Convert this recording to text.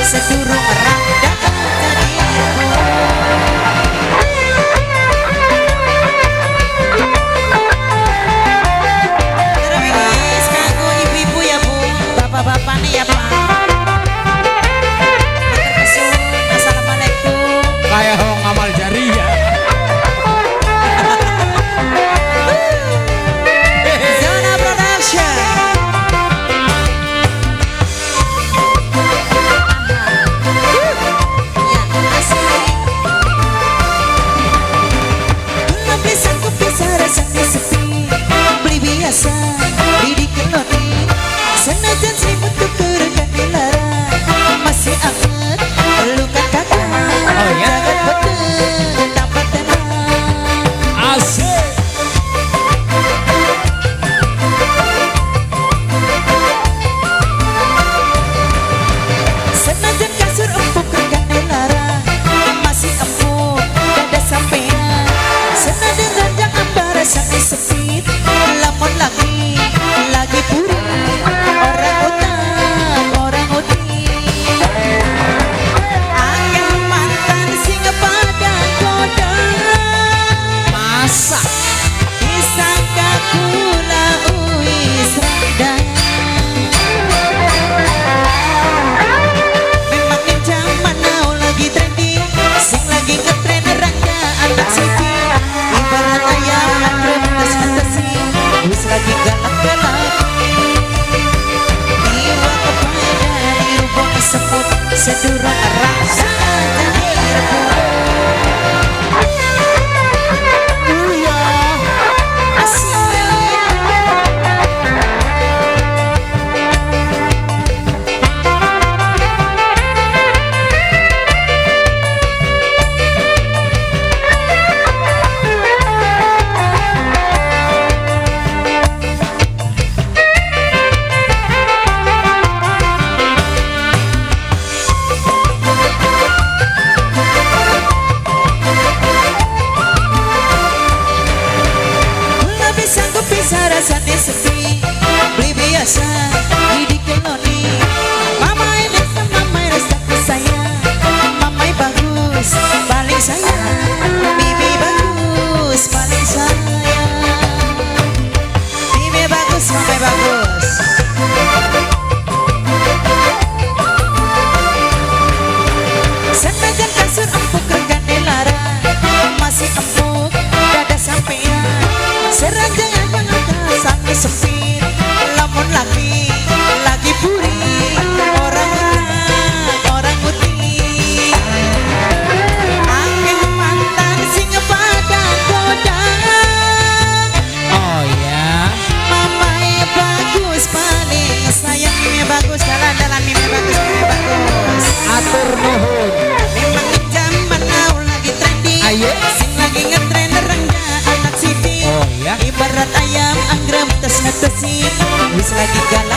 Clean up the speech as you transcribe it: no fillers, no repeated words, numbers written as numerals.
sedurung randa dirimu. Terus kanggo ibu-ibu ya Bu, bapak-bapak nih ya Pak. Assalamualaikum. Kayak hong amal jariah. Zona Production. Ya, asik. Belum bisa ku bisa rasanya sepi, beli biasa, bidik keloni. Senajan selimut ku kerekan dilarang, masih anget, pelukan kakak. Oh ya. Jangan betul, tambah tenang. Asik. Senajan kasur empuk rekan dilarang, masih empuk dada sampean. Senajan ranjang ambara sampai sepit, lamun lagi puri, orang utang, orang utin. Angin mantan singa pada goda, Masak. disangka kula uis radang. Memang nih zaman now lagi trending, sing lagi ngetren rangga anak siti. Ibarat ayam anggrek tes-tesi, wis lagi galak-galak. Iwa kepada dirubung semut, sedurung rasa jadi rebut. Asik. Lebih sanggup bisa rasanya sepi, beli biasa, didik keloni. Mama ini mama rasa sayang, mamai bagus, paling sayang. Bibi bagus, paling sayang. Bibi bagus, mamai bagus. Senajan kasur empuk regan dilarang, masih empuk dada sampean. Seranjang abang atas sampai sepit, lamun lagi puri, orang putih. Angin mantan singa pada goda, Oh ya. mamai bagus paling sayang. Mimi bagus, jalan-jalan mimi bagus, mimi bagus. Atur nuhun. Memang di zaman now lagi trending, Ayo. sing lagi ngetren rangga anak siti. Oh ya. Ibarat ayam anggrek tes-tesi, wis lagi galak